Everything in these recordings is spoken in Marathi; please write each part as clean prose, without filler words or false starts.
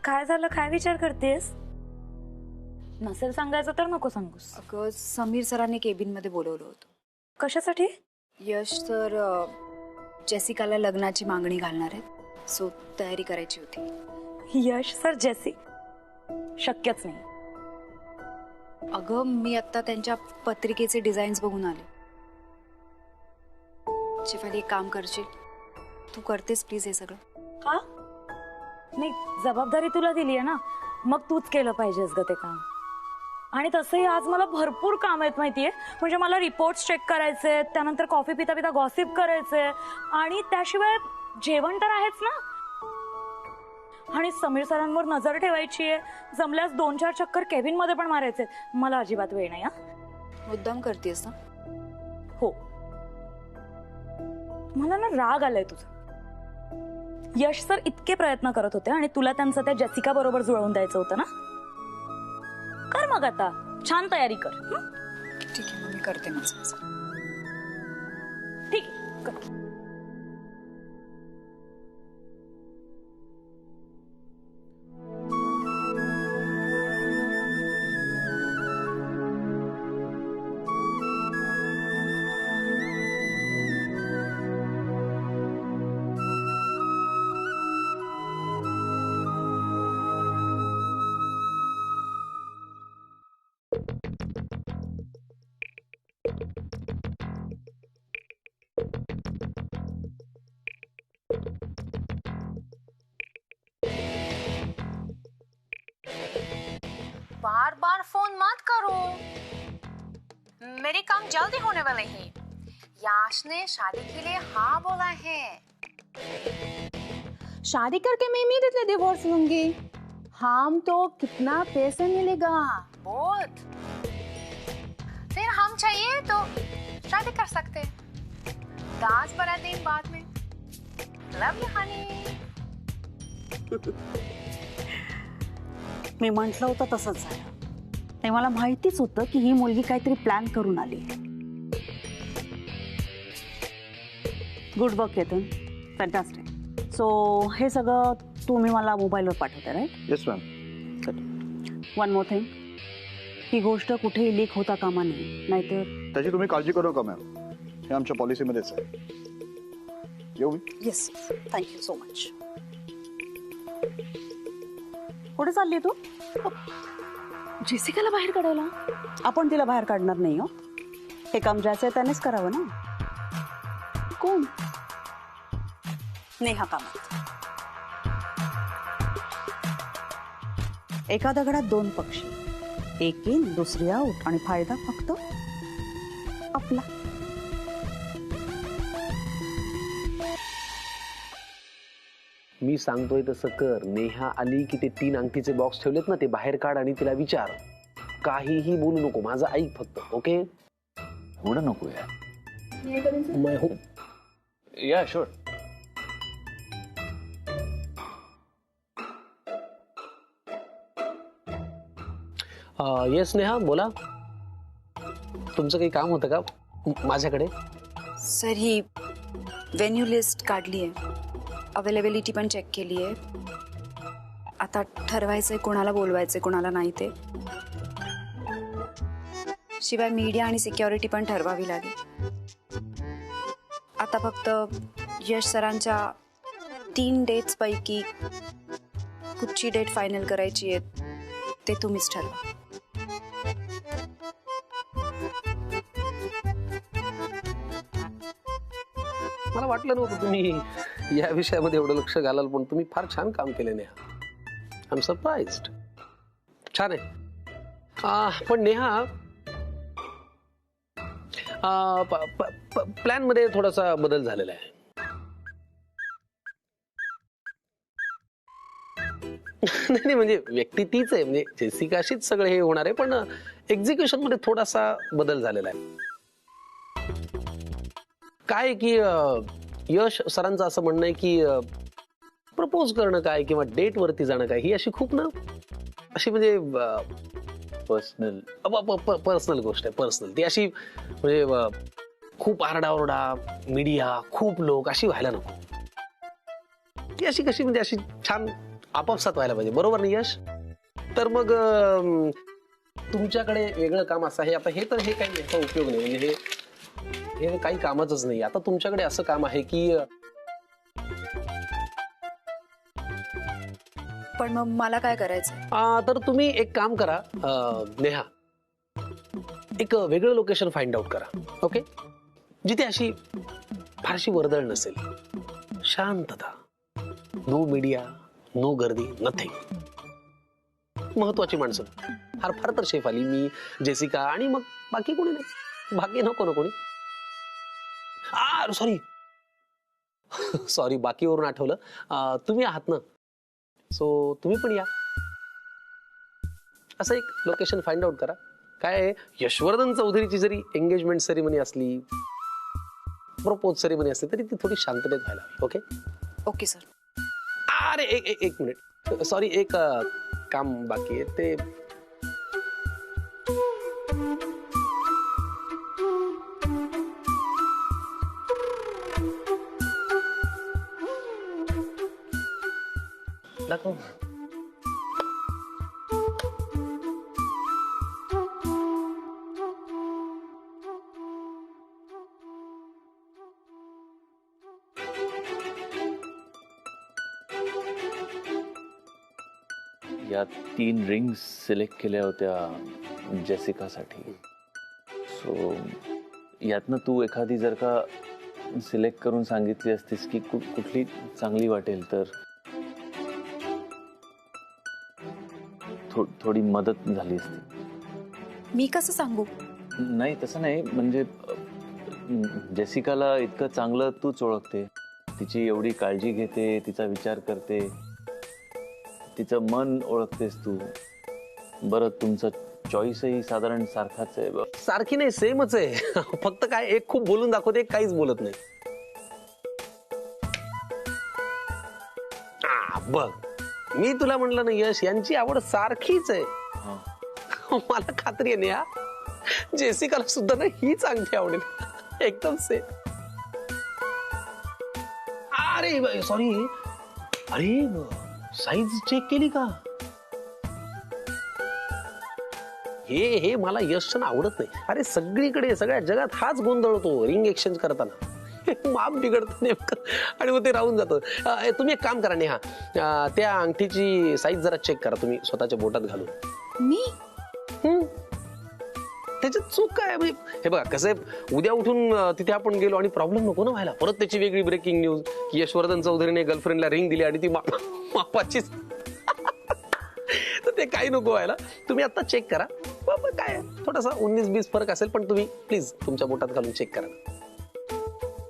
काय झालं, काय विचार करतेस? नसेल सांगायचं तर नको सांगूस. अगं समीर सरांनी केबिन मध्ये बोलवलं होतं. कशासाठी? यश सर जेसिकाला लग्नाची मागणी घालणार आहेत, सो तयारी करायची होती. यश सर जेसी? शक्यच नाही. अगं मी आता त्यांच्या पत्रिकेचे डिझाईन्स बघून आले. शेफाली एक काम करशील, तू करतेस प्लीज हे सगळं? का नाही, जबाबदारी तुला दिली आहे ना, मग तूच केलं पाहिजेस ग ते काम. आणि तसंही आज मला भरपूर काम आहेत माहितीये. म्हणजे मला रिपोर्ट्स चेक करायचे, त्यानंतर कॉफी पिता पिता गॉसिप करायचे, आणि त्याशिवाय जेवण तर आहेच ना. आणि समीर सरांवर नजर ठेवायची आहे, जमल्यास 2-4 चक्कर केबिन मध्ये पण मारायचे. मला अजिबात वेळ नाही. मुद्दाम करतेस ना? हो, मला ना राग आलाय तुझा. यश सर इतके प्रयत्न करत होते आणि तुला त्यांचं त्या जेसिका बरोबर जुळवून द्यायचं होतं ना. कर मग आता छान तयारी कर. ठीक आहे, मग मी करते माझं. ठीक आहे, कर. बार बार फोन मत करो, मेरे काम जल्दी होने वाले हैं. याश ने शादी के लिए हाँ बोला है. शादी करके मैं इमीडिएटली डिवोर्स लूंगी. हम तो कितना पैसे मिलेगा बहुत. फिर हम चाहिए तो शादी कर सकते. 10-12 दिन बाद में. लव यू हनी. मी म्हटलं होतं तसंच झालं. ते मला माहितीच होतं की ही मुलगी काहीतरी प्लॅन करून आली. Good work Ketan, fantastic. So हे सगळं तुम्ही मला मोबाईलवर पाठवता, right? Yes ma'am. One more thing, ही गोष्ट कुठेही लीक होता कामा नये, नाहीतर. त्याची तुम्ही काळजी करू नका मॅम, हे आमच्या पॉलिसीमध्येच आहे. येऊ मी? Yes, thank you so much. कुठे चालली तू? जेसिकाला बाहेर काढायला? आपण तिला बाहेर काढणार नाही. हो, हे काम ज्याचं आहे त्यानेच करावं ना. कोण? नेहा कामत. एका दगडात 2 पक्षी, एक इन दुसरी आऊट, आणि फायदा फक्त आपला. मी सांगतोय तसं कर. नेहा आली की ते 3 अंगठीचे बॉक्स ठेवलेत ना, ते बाहेर काढ आणि तिला विचार. काहीही बोलू नको, माझं ऐक फक्त. ओके? एवढं नको यार. या शुअर. येस नेहा, बोला. तुमचं काही काम होतं का माझ्याकडे? सर ही व्हेन्यू लिस्ट काढली आहे, अवेलेबिलिटी पण चेक केली आहे. आता ठरवायचंय कोणाला बोलवायचंय कोणाला नाही ते. शिवाय मीडिया आणि सिक्युरिटी पण ठरवावी लागेल. आता फक्त यश सरांच्या 3 डेट्स पैकी कुठची डेट फायनल करायची आहे ते तुम्हीच ठरवा. मला वाटलं नव्हतं तुम्ही या विषयामध्ये एवढं लक्ष घालाल, पण तुम्ही फार छान काम केले नेहा. I am surprised. छान आहे. पण नेहा, प्लॅन मध्ये थोडासा बदल झालेला आहे. नाही नाही, म्हणजे व्यक्ती तीच आहे, म्हणजे जेसिकाशीच सगळं हे होणार आहे, पण एक्झिक्युशन मध्ये थोडासा बदल झालेला आहे. काय की यश सरांचं असं म्हणणं आहे की प्रपोज करणं काय किंवा डेट वरती जाणं काय ही अशी खूप ना अशी म्हणजे पर्सनल गोष्ट आहे. पर्सनल ती अशी म्हणजे खूप आरडाओरडा, मीडिया, खूप लोक अशी व्हायला नको. ती अशी कशी म्हणजे अशी छान आपापसात व्हायला पाहिजे, बरोबर नाही यश? तर मग तुमच्याकडे वेगळं काम असं आहे आता, हे तर हे काही याचा उपयोग नाही, म्हणजे हे काही कामाचंच नाही. आता तुमच्याकडे असं काम आहे की पण मग मला काय करायचं? तर तुम्ही एक काम करा नेहा, एक वेगळं लोकेशन फाइंड आउट करा. ओके, जिथे अशी फारशी वर्दळ नसेल, शांतता, नो मीडिया, नो गर्दी, नथिंग. महत्वाची माणसं, फार फार तर शेफाली, मी, जेसिका आणि मग बाकी कोणी नाही, बाकी नको ना कोणी. सॉरी बाकीवरून आठवलं, तुम्ही आहात ना, सो तुम्ही पण या. असं एक लोकेशन फाइंड आउट करा. काय यशवर्धन चौधरीची जरी एंगेजमेंट सेरेमनी असली, प्रपोज सेरेमनी असली, तरी ती थोडी शांततेत व्हायला हवी. Okay okay sir. अरे एक मिनिट, सॉरी, एक काम बाकी आहे ते. दाखव. या 3 रिंग्स सिलेक्ट केल्या होत्या जेसिकासाठी. सो यातनं तू एखादी जर का सिलेक्ट करून सांगितली असतीस की कुठली चांगली वाटेल तर थोडी मदत झाली असती. मी कसं सांगू? नाही तसं नाही, म्हणजे जेसिकाला इतकं चांगलं तूच ओळखते, तिची एवढी काळजी घेते, तिचा विचार करते, तिचं मन ओळखतेस तू. बरं, तुमचं चॉईसही साधारण सारखाच आहे. सारखी नाही, सेमच आहे. फक्त काय एक खूप बोलून दाखवते, एक काहीच बोलत नाही. बघ, मी तुला म्हटलं ना यश, यांची आवड सारखीच आहे. मला खात्री आहे ना, जेसिकाला सुद्धा ना हीच अंगठी आवडेल, एकदम सेम. अरे सॉरी, अरे साईज चेक केली का? हे मला यशचं आवडत नाही. अरे सगळीकडे सगळ्या जगात हाच गोंधळ होतो रिंग एक्सचेंज करताना. माप बिघडतं नेमकं आणि मग ते राहून जातं. तुम्ही एक काम करा नेहा, त्या अंगठीची साईज जरा चेक करा तुम्ही स्वतःच्या बोटात घालून. मी त्याच्यात चूक काय? हे बघा कसं आहे, उद्या उठून तिथे आपण गेलो आणि प्रॉब्लेम नको ना व्हायला. परत त्याची वेगळी ब्रेकिंग न्यूज की यशवर्धन चौधरीने गर्लफ्रेंडला रिंग दिली आणि ती मापाचीच. तर ते काही नको व्हायला. तुम्ही आता चेक करा. बाबा काय थोडासा 19-20 फरक असेल, पण तुम्ही प्लीज तुमच्या बोटात घालून चेक करा.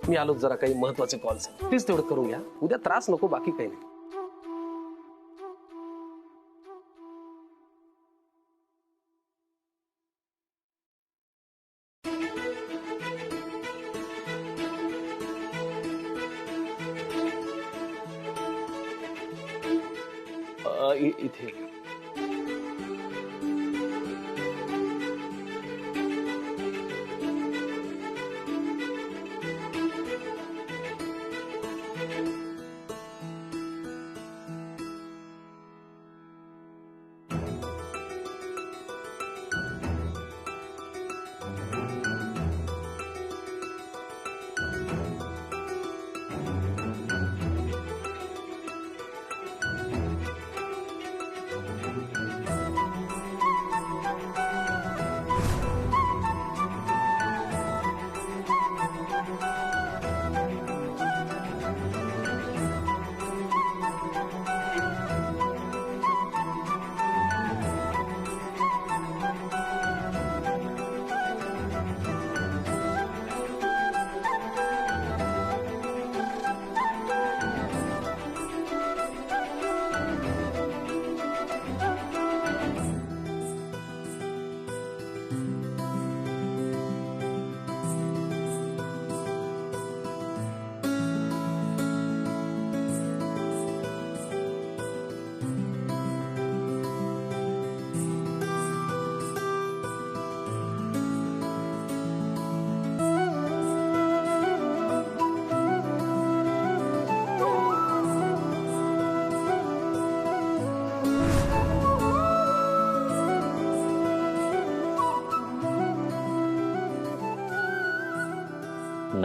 मी आलो, जरा काही महत्वाचे कॉल्स, प्लीज तेवढं करून घ्या. उद्या त्रास नको, बाकी काही नाही. इथे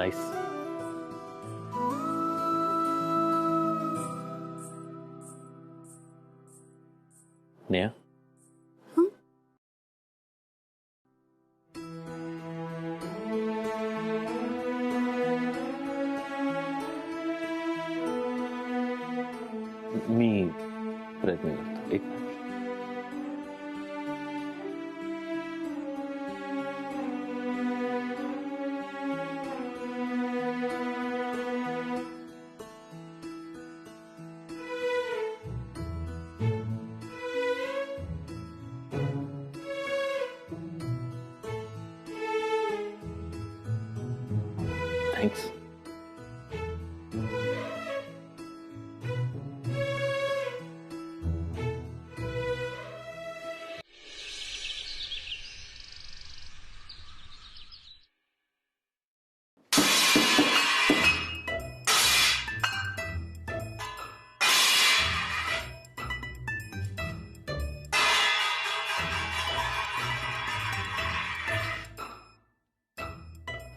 नाईस. नेहा, मी प्रयत्न करतो. एक मिनिट. थँक्स.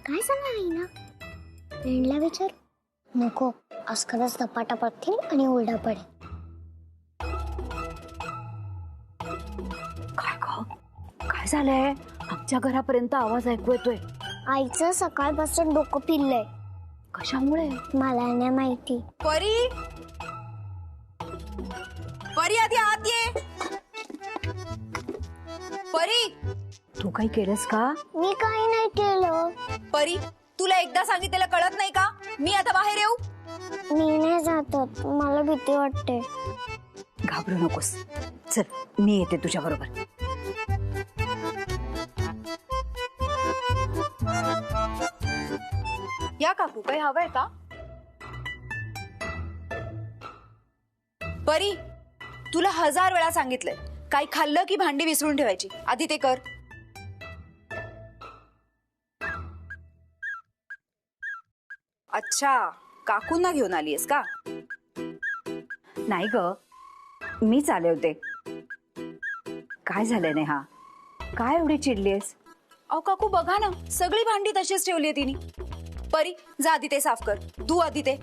काय सांगणार आहे ना फ्रेंडला विचार. नको, आज खरंच धपाटा पडतील आणि ओरडा पडेल. काय ग, काय झालंय? आमच्या घरापर्यंत आवाज ऐकू येतोय. आईचं सकाळपासून डोकं फिरलंय. कशामुळे? मला नाही माहिती. परी, परी आधी आत ये. परी, तू काही केलंस का? मी काही नाही केलं. परी, तुला एकदा सांगितलेलं कळत नाही का? मी आता बाहेर येऊ? मी नाही जातात, मला भीती वाटते. घाबरू नकोस, चल मी येते तुझ्या बरोबर. या काकू, काही हवंय का? परी, तुला 1000 वेळा सांगितलंय, काही खाल्लं की भांडी विसरून ठेवायची. आधी ते कर. अच्छा, काकूंना घेऊन आलीयस का? नाही ग, मी आले होते. काय झालंय नेहा, काय एवढी चिडलीस? अहो काकू, बघा ना, सगळी भांडी तशीच ठेवली तिने. परी, जा आधी ते साफ कर. धू आधी ते.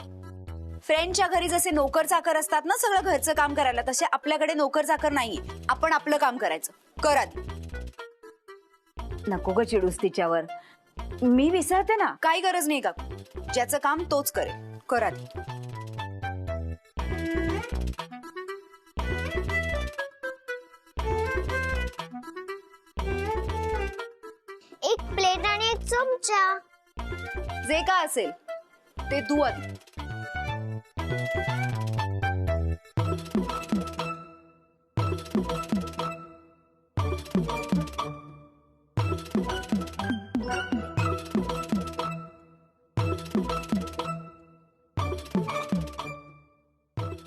फ्रेंडच्या घरी जसे नोकर चाकर असतात ना सगळं घरचं काम करायला, तसे आपल्याकडे नोकर चाकर नाहीये. आपण आपलं काम करायचं. कर आधी. नको ग चिडूस तिच्यावर, मी विसरते ना. काही गरज नाही काकू, ज्याचं काम तोच करेल. कर आधी. एक प्लेट आणि एक चमचा. जे काय असेल ते धू आधी.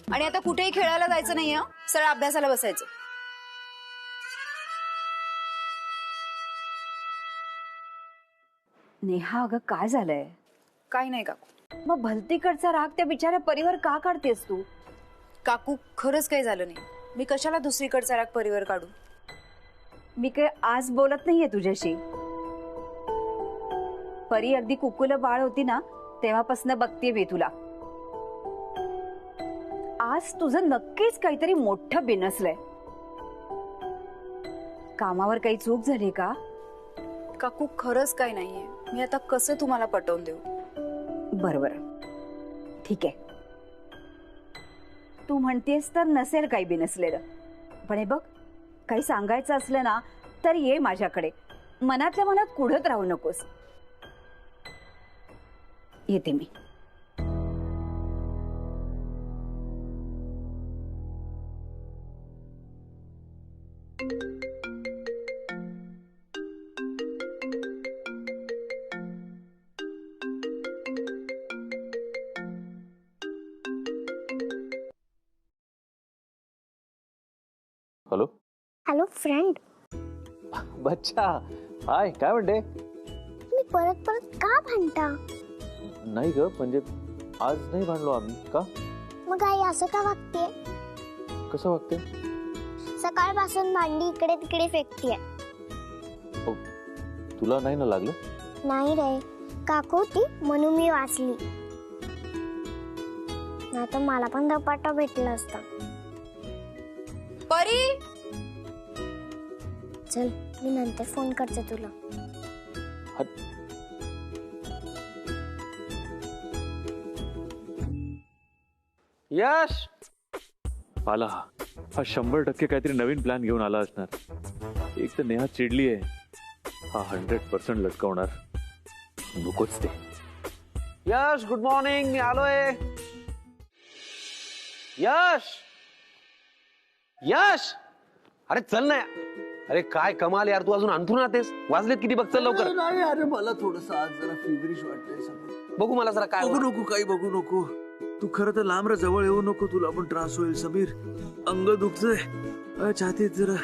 आणि आता कुठेही खेळायला जायचं नाही. सरळ अभ्यासाला बसायचं. नेहा अगं, काय झालंय? काही नाही काकू. मग भलतीकडचा राग त्या बिचाऱ्या परीवर का काढतेस तू? काकू, खरंच काही झालं नाही. मी कशाला दुसरीकडचा राग परीवर काढू? मी काय आज बोलत नाहीये तुझ्याशी. परी अगदी कुकुल बाळ होती ना तेव्हापासून बघतीये मी तुला. आज तुझं नक्कीच काहीतरी मोठं बिनसलंय. कामावर काही चूक झाली का? काकू, खरंच काही नाहीये. मी आता कसं तुम्हाला पटवून देऊ? बरोबर, ठीक आहे. तू म्हणतेस तर नसेल काही बिनसलेलं. पण हे बघ, काही सांगायचं असलं ना तर ये माझ्याकडे. मनातल्या मनात कुढत राहू नकोस. येते मी. हॅलो. Hello friend. बच्चा, हाय, काय म्हणते? मी परत परत का भांडता? नाही ग, म्हणजे आज नाही भांडलो आम्ही. का? मग आई असं का वागते? कसं वागते? सकाळपासून भांडी इकडे तिकडे फेकतीये. तुला नाही ना लागलं? नाही रे, काकू होती म्हणून मी वाचली, नाही तर मला पण धपाटा भेटला असता. परी, चल मी नंतर फोन करते तुला. यश आला हा 100% काहीतरी नवीन प्लॅन घेऊन आला असणार. एक तर नेहा चिडली आहे, हा 100% लटकवणार. नकोच ते. यश गुड मॉर्निंग, मी आलोय. यश यश अरे चल ना. अरे काय कमाल यार, तू अजून अंथरून राहतेस. वाजलेत किती बघ, चल लवकर. नाही अरे मला थोडस आज जरा फिवरिश वाटतंय. बघू मला जरा काय बघू नको, काही बघू नको. तू खरं तर लांब रा, जवळ येऊ नको, तुला पण त्रास होईल. समीर अंग दुखतंय, छातीत जरा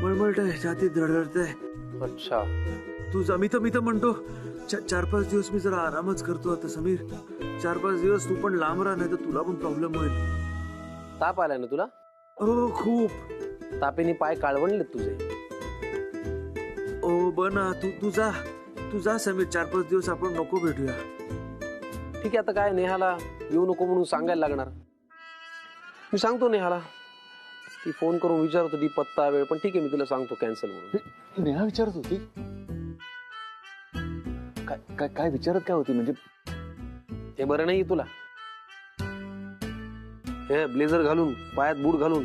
मळमळतंय, छातीत धडधडतंय. अच्छा तू मी तर म्हणतो 4-5 दिवस मी जरा आरामच करतो आता. समीर 4-5 दिवस तू पण लांब राहा, नाही तर तुला पण प्रॉब्लेम होईल. ताप आलाय ना तुला? हो खूप. तापेने पाय काळवणलेत तुझे. ओ बना, तू जा समीर, 4-5 दिवस आपण नको भेटूया. ठीक आहे, आता काय नेहाला येऊ नको म्हणून सांगायला लागणार. मी सांगतो नेहाला, ती फोन करून विचारत होती पत्ता वेळ, पण ठीक आहे मी तुला सांगतो कॅन्सल म्हणून. नेहा विचारत होती? काय विचारत काय होती म्हणजे? हे बरं नाही तुला? हे ब्लेझर घालून, पायात बूट घालून.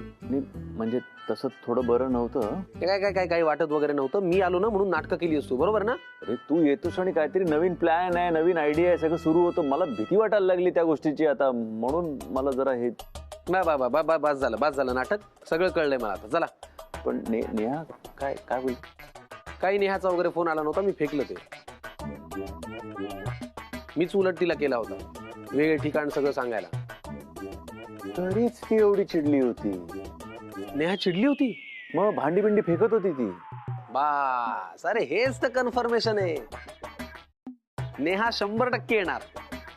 म्हणजे तसं थोडं बरं नव्हतं. काय काही वाटत वगैरे नव्हतं. मी आलो ना म्हणून नाटकं केली असतो, बरोबर ना? अरे तू येतोस आणि काहीतरी नवीन प्लॅन आहे, नवीन आयडिया आहे, सगळं सुरू होतं. मला भीती वाटायला लागली त्या गोष्टीची आता, म्हणून मला जरा हे. बस झालं नाटक, सगळं कळलंय मला आता. चला. पण नेहा काय होईल? काही नेहाचा वगैरे फोन आला नव्हता, मी फेकलं ते. मीच उलट तिला केला होता, वेगळे ठिकाण सगळं सांगायला. तरीच ती एवढी चिडली होती. नेहा चिडली होती? मग भांडी बिंडी फेकत होती ती. बास, अरे हेच तर कन्फर्मेशन आहे. नेहा 100% येणार.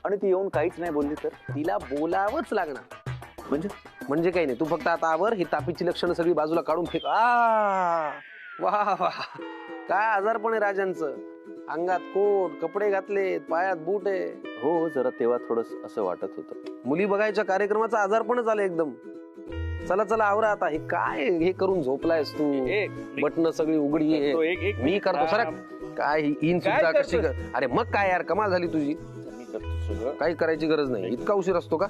आणि ती येऊन काहीच नाही बोलली तर? तिला बोलावंच लागणार. म्हणजे काही नाही, तू फक्त आता आवर, ही तापीची लक्षणं सगळी बाजूला काढून फेक. वा काय आजारपण आहे राजांचं. अंगात कोट, कपडे घातले, पायात बूट आहे. हो, जरा तेव्हा थोडस असं वाटत होतं. मुली बघायच्या कार्यक्रमाचा आजारपणच आलं एकदम. चला आवरा आता. हे काय हे करून झोपलायस तू? बटन सगळी उघडी आहे. मी करतो सरक. काय इन सुद्धा कशी? अरे मग काय यार, कमाल झाली तुझी. काही करायची गरज नाही. इतका उशीर असतो का?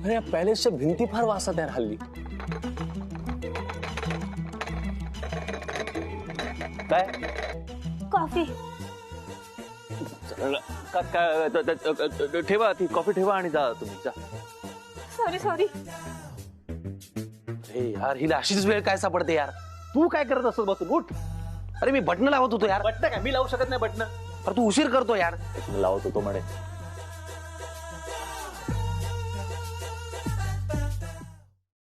अरे या पॅलेसच्या भिंती फार वासत यार हल्ली. काय? कॉफी. ठेवा ती कॉफी, ठेवा आणि जा तुम्ही, जा. सॉरी. हे यार, हिला अशीच वेळ काय सापडते यार. तू काय करत असत बसून? उठ. अरे मी बटन लावत होतो यार. बटन काय मी लावू शकत नाही बटन. अरे तू उशीर करतो यार. लावत होतो म्हणे.